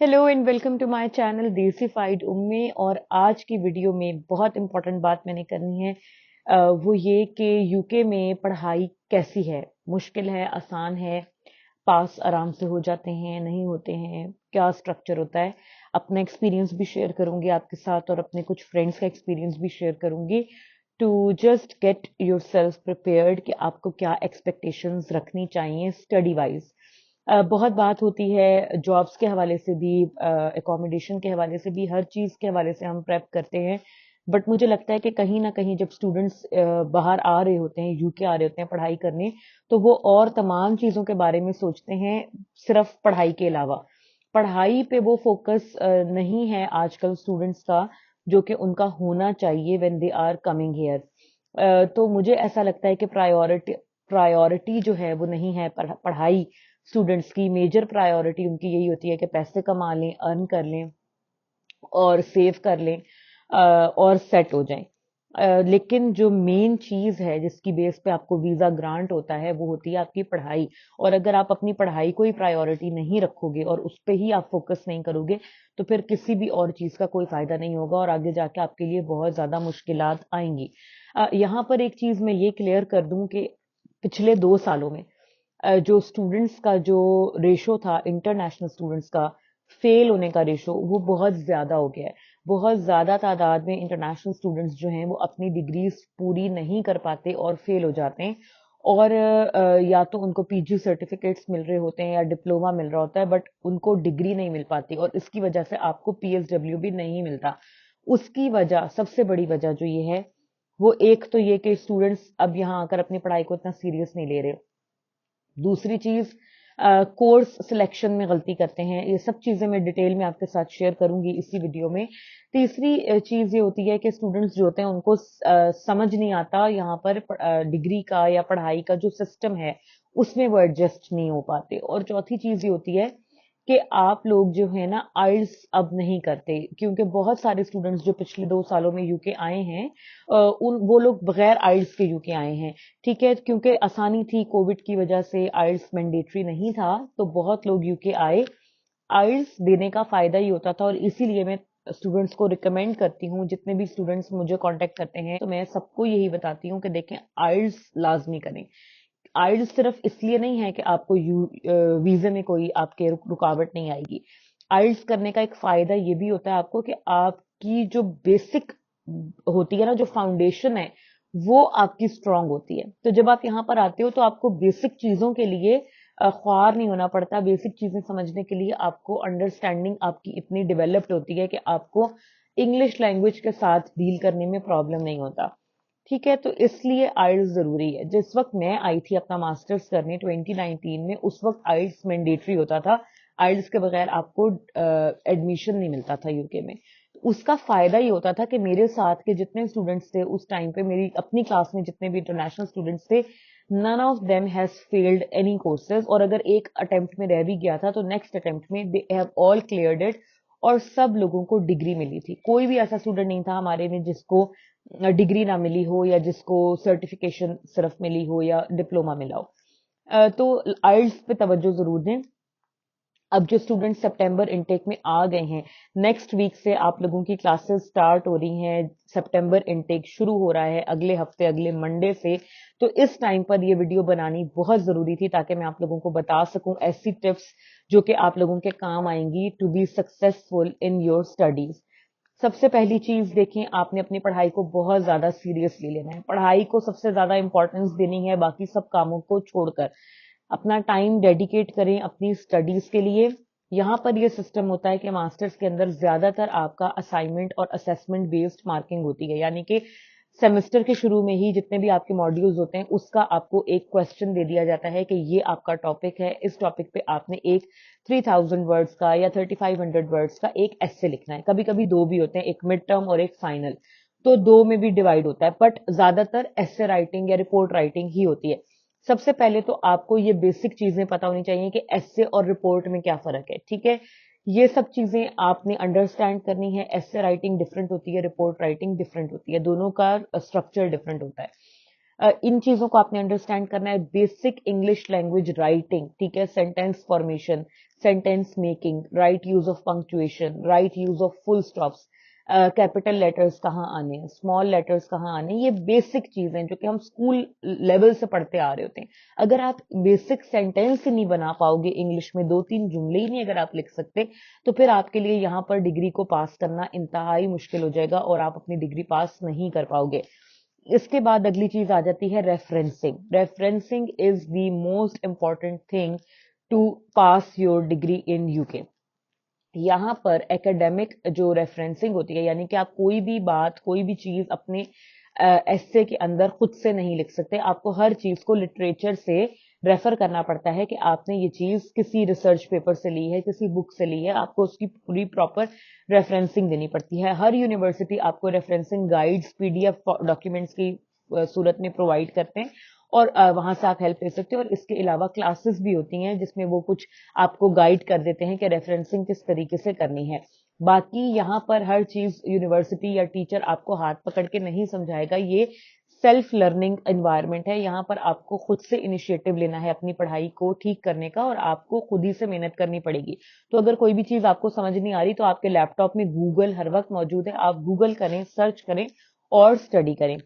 Hello and welcome to my channel Desified Umme. और आज की वीडियो में बहुत इंपॉर्टेंट बात मैंने करनी है। वो ये कि यूके में पढ़ाई कैसी है, मुश्किल है, आसान है, पास आराम से हो जाते हैं, नहीं होते हैं, क्या स्ट्रक्चर होता है। अपना एक्सपीरियंस भी शेयर करूंगी आपके साथ और अपने कुछ फ्रेंड्स का एक्सपीरियंस भी शेयर करूंगी to just get yourself prepared कि आपको क्या एक्सपेक्टेशंस रखनी चाहिए स्टडी वाइज। बहुत बात होती है जॉब्स के हवाले से भी, एकोमोडेशन के हवाले से भी, हर चीज़ के हवाले से हम प्रेप करते हैं। बट मुझे लगता है कि कहीं ना कहीं जब स्टूडेंट्स बाहर आ रहे होते हैं, यूके आ रहे होते हैं पढ़ाई करने, तो वो और तमाम चीज़ों के बारे में सोचते हैं, सिर्फ पढ़ाई के अलावा। पढ़ाई पे वो फोकस नहीं है आजकल स्टूडेंट्स का, जो कि उनका होना चाहिए when they are coming here. तो मुझे ऐसा लगता है कि प्रायोरिटी जो है वो नहीं है पढ़ाई। स्टूडेंट्स की मेजर प्रायोरिटी उनकी यही होती है कि पैसे कमा लें, अर्न कर लें और सेव कर लें, और सेट हो जाएं। लेकिन जो मेन चीज है जिसकी बेस पे आपको वीजा ग्रांट होता है वो होती है आपकी पढ़ाई। और अगर आप अपनी पढ़ाई को ही प्रायोरिटी नहीं रखोगे और उस पर ही आप फोकस नहीं करोगे, तो फिर किसी भी और चीज का कोई फायदा नहीं होगा और आगे जाके आपके लिए बहुत ज्यादा मुश्किलात आएंगी। यहाँ पर एक चीज मैं ये क्लियर कर दूं कि पिछले 2 सालों में जो स्टूडेंट्स का जो रेशो था, इंटरनेशनल स्टूडेंट्स का फेल होने का रेशो, वो बहुत ज्यादा हो गया है। बहुत ज्यादा तादाद में इंटरनेशनल स्टूडेंट्स जो हैं वो अपनी डिग्रीज पूरी नहीं कर पाते और फेल हो जाते हैं। और या तो उनको पीजी सर्टिफिकेट्स मिल रहे होते हैं या डिप्लोमा मिल रहा होता है, बट उनको डिग्री नहीं मिल पाती और इसकी वजह से आपको पीएसडब्ल्यू भी नहीं मिलता। उसकी वजह, सबसे बड़ी वजह जो ये है, वो एक तो ये कि स्टूडेंट्स अब यहाँ आकर अपनी पढ़ाई को इतना सीरियस नहीं ले रहे। दूसरी चीज, कोर्स सिलेक्शन में गलती करते हैं। ये सब चीजें मैं डिटेल में आपके साथ शेयर करूंगी इसी वीडियो में। तीसरी चीज ये होती है कि स्टूडेंट्स जो होते हैं उनको समझ नहीं आता यहाँ पर डिग्री का या पढ़ाई का जो सिस्टम है उसमें वो एडजस्ट नहीं हो पाते। और चौथी चीज ये होती है कि आप लोग जो है ना आइल्स अब नहीं करते, क्योंकि बहुत सारे स्टूडेंट्स जो पिछले 2 सालों में यूके आए हैं, उन वो लोग बगैर आइल्स के यूके आए हैं। ठीक है, क्योंकि आसानी थी, कोविड की वजह से आइल्स मैंडेटरी नहीं था, तो बहुत लोग यूके आए। आइल्स देने का फायदा ही होता था और इसीलिए मैं स्टूडेंट्स को रिकमेंड करती हूँ, जितने भी स्टूडेंट्स मुझे कांटेक्ट करते हैं तो मैं सबको यही बताती हूँ कि देखें, आइल्स लाजमी करें। आइल्स सिर्फ इसलिए नहीं है कि आपको वीजे में कोई आपके रुकावट नहीं आएगी। आइल्स करने का एक फायदा ये भी होता है आपको कि आपकी जो बेसिक होती है ना, जो फाउंडेशन है, वो आपकी स्ट्रांग होती है। तो जब आप यहाँ पर आते हो तो आपको बेसिक चीजों के लिए ख्वार नहीं होना पड़ता। बेसिक चीजें समझने के लिए आपको अंडरस्टैंडिंग आपकी इतनी डेवलप्ड होती है कि आपको इंग्लिश लैंग्वेज के साथ डील करने में प्रॉब्लम नहीं होता। ठीक है, तो इसलिए आइल्स जरूरी है। जिस वक्त मैं आई थी अपना मास्टर्स करने 2019 में, उस वक्त आइल्स मैंडेटरी होता था। आइल्स के बगैर आपको एडमिशन नहीं मिलता था यूके में। उसका फायदा ये होता था कि मेरे साथ के जितने स्टूडेंट्स थे उस टाइम पे, मेरी अपनी क्लास में जितने भी इंटरनेशनल स्टूडेंट्स थे, none of them has failed any courses. और अगर एक अटेम्प्ट में रह भी गया था तो नेक्स्ट अटेम्प्ट में they have all cleared it और सब लोगों को डिग्री मिली थी। कोई भी ऐसा स्टूडेंट नहीं था हमारे में जिसको डिग्री ना मिली हो या जिसको सर्टिफिकेशन सिर्फ मिली हो या डिप्लोमा मिला हो। तो आइल्स पे तवज्जो जरूर दें। अब जो स्टूडेंट सितंबर इनटेक में आ गए हैं, नेक्स्ट वीक से आप लोगों की क्लासेस स्टार्ट हो रही हैं। सितंबर इनटेक शुरू हो रहा है अगले हफ्ते, अगले मंडे से। तो इस टाइम पर ये वीडियो बनानी बहुत जरूरी थी ताकि मैं आप लोगों को बता सकूं ऐसी टिप्स जो कि आप लोगों के काम आएंगी to be successful in your studies. सबसे पहली चीज देखें, आपने अपनी पढ़ाई को बहुत ज्यादा सीरियसली लेना है। पढ़ाई को सबसे ज्यादा इंपॉर्टेंस देनी है, बाकी सब कामों को छोड़कर। अपना टाइम डेडिकेट करें अपनी स्टडीज के लिए। यहाँ पर यह सिस्टम होता है कि मास्टर्स के अंदर ज्यादातर आपका असाइनमेंट और असेसमेंट बेस्ड मार्किंग होती है, यानी कि सेमेस्टर के शुरू में ही जितने भी आपके मॉड्यूल्स होते हैं उसका आपको एक क्वेश्चन दे दिया जाता है कि ये आपका टॉपिक है, इस टॉपिक पे आपने एक 3000 वर्ड्स का या 3500 वर्ड्स का एक एस्से लिखना है। कभी कभी दो भी होते हैं, एक मिड टर्म और एक फाइनल, तो दो में भी डिवाइड होता है, बट ज्यादातर एस्से राइटिंग या रिपोर्ट राइटिंग ही होती है। सबसे पहले तो आपको ये बेसिक चीजें पता होनी चाहिए कि एस्से और रिपोर्ट में क्या फर्क है। ठीक है, ये सब चीजें आपने अंडरस्टैंड करनी है। एस्से राइटिंग डिफरेंट होती है, रिपोर्ट राइटिंग डिफरेंट होती है, दोनों का स्ट्रक्चर डिफरेंट होता है। इन चीजों को आपने अंडरस्टैंड करना है। बेसिक इंग्लिश लैंग्वेज राइटिंग, ठीक है, sentence formation, sentence making, right use of punctuation, right use of full stops, capital letters कहाँ आने हैं, स्मॉल लेटर्स कहाँ आने हैं, ये बेसिक चीजें जो कि हम स्कूल लेवल से पढ़ते आ रहे होते हैं। अगर आप बेसिक सेंटेंस ही नहीं बना पाओगे, इंग्लिश में 2-3 जुमले ही नहीं अगर आप लिख सकते, तो फिर आपके लिए यहाँ पर डिग्री को पास करना इंतहाई मुश्किल हो जाएगा और आप अपनी डिग्री पास नहीं कर पाओगे। इसके बाद अगली चीज आ जाती है referencing. Referencing is the most important thing to pass your degree in UK. यहाँ पर एकेडमिक जो रेफरेंसिंग होती है, यानी कि आप कोई भी बात, कोई भी चीज अपने एस्से के अंदर खुद से नहीं लिख सकते। आपको हर चीज को लिटरेचर से रेफर करना पड़ता है कि आपने ये चीज किसी रिसर्च पेपर से ली है, किसी बुक से ली है। आपको उसकी पूरी प्रॉपर रेफरेंसिंग देनी पड़ती है। हर यूनिवर्सिटी आपको रेफरेंसिंग गाइड्स, पीडीएफ डॉक्यूमेंट्स की सूरत में प्रोवाइड करते हैं और वहां से आप हेल्प ले सकते हो। और इसके अलावा क्लासेस भी होती हैं जिसमें वो कुछ आपको गाइड कर देते हैं कि रेफरेंसिंग किस तरीके से करनी है। बाकी यहाँ पर हर चीज यूनिवर्सिटी या टीचर आपको हाथ पकड़ के नहीं समझाएगा। ये सेल्फ लर्निंग एनवायरनमेंट है। यहाँ पर आपको खुद से इनिशिएटिव लेना है अपनी पढ़ाई को ठीक करने का और आपको खुद ही से मेहनत करनी पड़ेगी। तो अगर कोई भी चीज आपको समझ नहीं आ रही तो आपके लैपटॉप में गूगल हर वक्त मौजूद है। आप गूगल करें, सर्च करें और स्टडी करें।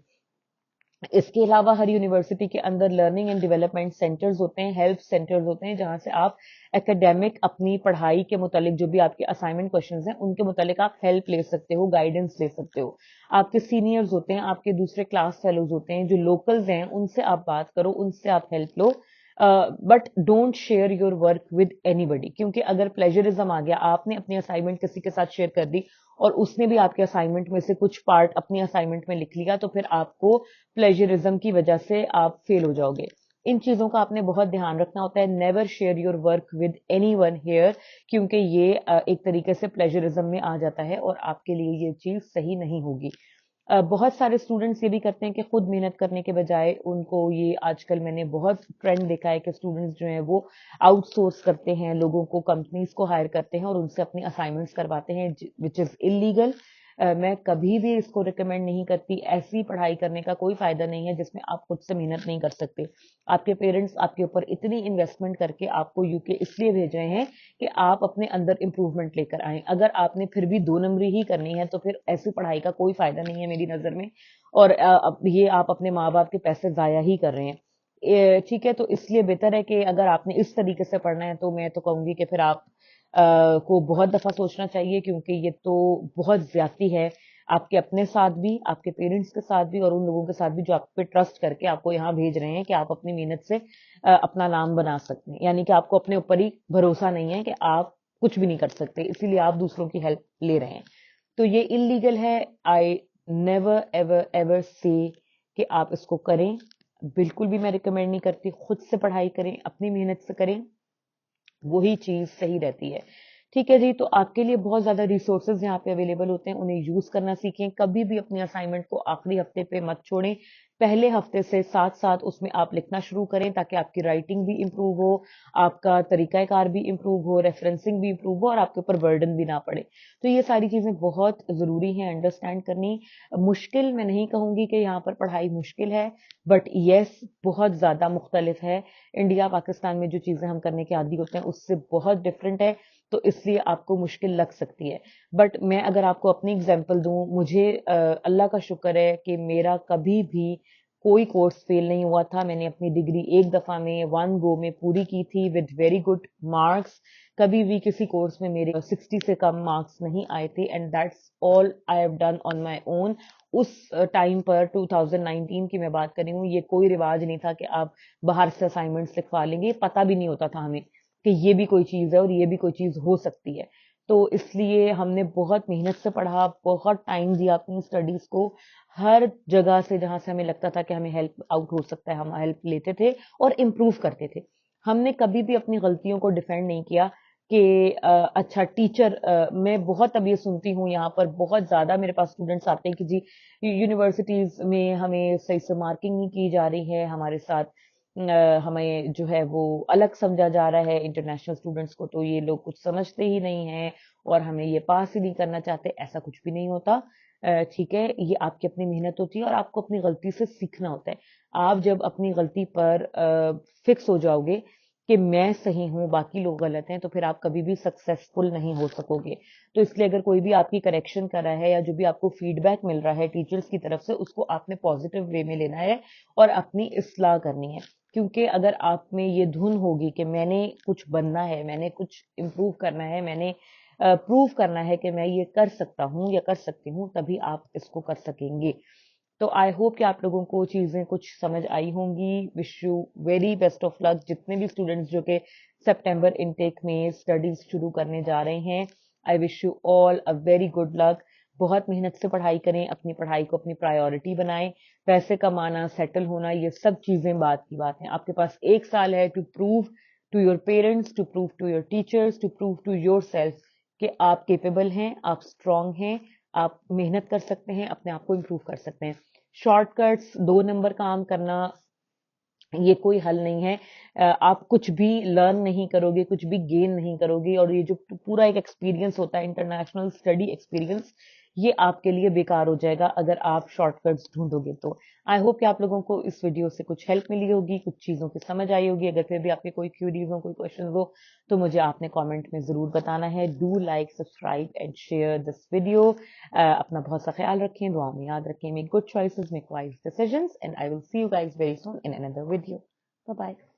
इसके अलावा हर यूनिवर्सिटी के अंदर लर्निंग एंड डेवलपमेंट सेंटर्स होते हैं, हेल्प सेंटर्स होते हैं, जहां से आप एकेडमिक अपनी पढ़ाई के मुतालिक जो भी आपके असाइनमेंट क्वेश्चंस हैं उनके मुतालिक आप हेल्प ले सकते हो, गाइडेंस ले सकते हो। आपके सीनियर्स होते हैं, आपके दूसरे क्लास फेलोज होते हैं, जो लोकल्स हैं, उनसे आप बात करो, उनसे आप help low. But don't share your work with anybody, क्योंकि अगर प्लेजरिज्म आ गया, आपने अपनी असाइनमेंट किसी के साथ शेयर कर दी और उसने भी आपके असाइनमेंट में से कुछ पार्ट अपनी असाइनमेंट में लिख लिया, तो फिर आपको प्लेजरिज्म की वजह से आप फेल हो जाओगे। इन चीजों का आपने बहुत ध्यान रखना होता है। Never share your work with anyone here, क्योंकि ये एक तरीके से प्लेजरिज्म में आ जाता है और आपके लिए ये चीज सही नहीं होगी। बहुत सारे स्टूडेंट्स ये भी करते हैं कि खुद मेहनत करने के बजाय उनको ये, आजकल मैंने बहुत ट्रेंड देखा है कि स्टूडेंट्स जो हैं वो आउटसोर्स करते हैं, लोगों को, कंपनीज को हायर करते हैं और उनसे अपनी असाइनमेंट्स करवाते हैं, विच इज इलीगल। मैं कभी भी इसको रिकमेंड नहीं करती। ऐसी पढ़ाई करने का कोई फायदा नहीं है जिसमें आप खुद से मेहनत नहीं कर सकते। आपके पेरेंट्स आपके ऊपर इतनी इन्वेस्टमेंट करके आपको यूके इसलिए भेज रहे हैं कि आप अपने अंदर इंप्रूवमेंट लेकर आए। अगर आपने फिर भी 2 नंबरी ही करनी है तो फिर ऐसी पढ़ाई का कोई फायदा नहीं है मेरी नजर में। और अब ये आप अपने माँ बाप के पैसे जाया ही कर रहे हैं। ठीक है, तो इसलिए बेहतर है कि अगर आपने इस तरीके से पढ़ना है तो मैं तो कहूंगी कि फिर आप को बहुत दफा सोचना चाहिए, क्योंकि ये तो बहुत ज्यादती है आपके अपने साथ भी, आपके पेरेंट्स के साथ भी और उन लोगों के साथ भी जो आप पे ट्रस्ट करके आपको यहाँ भेज रहे हैं कि आप अपनी मेहनत से अपना नाम बना सकते हैं। यानी कि आपको अपने ऊपर ही भरोसा नहीं है कि आप कुछ भी नहीं कर सकते, इसीलिए आप दूसरों की हेल्प ले रहे हैं। तो ये इलीगल है। आई नेवर एवर एवर से कि आप इसको करें। बिल्कुल भी मैं रिकमेंड नहीं करती। खुद से पढ़ाई करें, अपनी मेहनत से करें, वही चीज सही रहती है। ठीक है जी, तो आपके लिए बहुत ज्यादा रिसोर्सेज यहाँ पे अवेलेबल होते हैं, उन्हें यूज करना सीखें। कभी भी अपनी असाइनमेंट को आखिरी हफ्ते पे मत छोड़ें। पहले हफ्ते से साथ साथ उसमें आप लिखना शुरू करें ताकि आपकी राइटिंग भी इंप्रूव हो, आपका तरीकाकार भी इंप्रूव हो, रेफरेंसिंग भी इंप्रूव हो और आपके ऊपर बर्डन भी ना पड़े। तो ये सारी चीजें बहुत जरूरी हैं अंडरस्टैंड करनी। मुश्किल मैं नहीं कहूंगी कि यहाँ पर पढ़ाई मुश्किल है, बट यस बहुत ज्यादा मुख्तलिफ है। इंडिया पाकिस्तान में जो चीजें हम करने के आदी होते हैं उससे बहुत डिफरेंट है, तो इसलिए आपको मुश्किल लग सकती है। बट मैं अगर आपको अपनी एग्जांपल दूं, मुझे अल्लाह का शुक्र है कि मेरा कभी भी कोई कोर्स फेल नहीं हुआ था। मैंने अपनी डिग्री एक दफा में 1 गो में पूरी की थी विद वेरी गुड मार्क्स। कभी भी किसी कोर्स में मेरे 60 से कम मार्क्स नहीं आए थे, and that's all I have done on my own. उस टाइम पर 2019 की मैं बात कर रही हूँ, ये कोई रिवाज नहीं था कि आप बाहर से असाइनमेंट्स लिखवा लेंगे। पता भी नहीं होता था हमें कि ये भी कोई चीज है और ये भी कोई चीज हो सकती है। तो इसलिए हमने बहुत मेहनत से पढ़ा, बहुत टाइम दिया अपनी स्टडीज को। हर जगह से जहां से हमें लगता था कि हमें हेल्प आउट हो सकता है, हम हेल्प लेते थे और इम्प्रूव करते थे। हमने कभी भी अपनी गलतियों को डिफेंड नहीं किया कि अच्छा टीचर, मैं बहुत अब ये सुनती हूँ, यहाँ पर बहुत ज्यादा मेरे पास स्टूडेंट्स आते हैं कि जी यूनिवर्सिटीज में हमें सही से मार्किंग नहीं की जा रही है, हमारे साथ हमें जो है वो अलग समझा जा रहा है। इंटरनेशनल स्टूडेंट्स को तो ये लोग कुछ समझते ही नहीं हैं और हमें ये पास ही नहीं करना चाहते। ऐसा कुछ भी नहीं होता। ठीक है, ये आपकी अपनी मेहनत होती है और आपको अपनी गलती से सीखना होता है। आप जब अपनी गलती पर फिक्स हो जाओगे कि मैं सही हूँ बाकी लोग गलत हैं, तो फिर आप कभी भी सक्सेसफुल नहीं हो सकोगे। तो इसलिए अगर कोई भी आपकी करेक्शन कर रहा है या जो भी आपको फीडबैक मिल रहा है टीचर्स की तरफ से, उसको आपने पॉजिटिव वे में लेना है और अपनी इस्लाह करनी है। क्योंकि अगर आप में ये धुन होगी कि मैंने कुछ बनना है, मैंने कुछ इम्प्रूव करना है, मैंने प्रूव करना है कि मैं ये कर सकता हूँ या कर सकती हूँ, तभी आप इसको कर सकेंगे। तो आई होप कि आप लोगों को चीज़ें कुछ समझ आई होंगी। Wish you very best of luck, जितने भी स्टूडेंट्स जो कि सितंबर इनटेक में स्टडीज शुरू करने जा रहे हैं। I wish you all a very good luck. बहुत मेहनत से पढ़ाई करें, अपनी पढ़ाई को अपनी प्रायोरिटी बनाएं। पैसे कमाना, सेटल होना, ये सब चीज़ें बात की बात है। आपके पास 1 साल है to prove to your parents, to prove to your teachers, to prove to yourself कि आप केपेबल हैं, आप स्ट्रांग हैं, आप मेहनत कर सकते हैं, अपने आप को इम्प्रूव कर सकते हैं। शॉर्टकट्स, 2 नंबर काम करना, ये कोई हल नहीं है। आप कुछ भी लर्न नहीं करोगे, कुछ भी गेन नहीं करोगे, और ये जो पूरा एक एक्सपीरियंस होता है, इंटरनेशनल स्टडी एक्सपीरियंस, ये आपके लिए बेकार हो जाएगा अगर आप शॉर्टकट्स ढूंढोगे तो। आई होप कि आप लोगों को इस वीडियो से कुछ हेल्प मिली होगी, कुछ चीज़ों की समझ आई होगी। अगर फिर भी आपके कोई क्यूरीज हो, कोई क्वेश्चन हो, तो मुझे आपने कमेंट में ज़रूर बताना है। Do like, subscribe and share this video. अपना बहुत सा ख्याल रखें, दुआ में याद रखें। Make good choices, make wise decisions, and I will see you guys very soon in another video. Bye bye.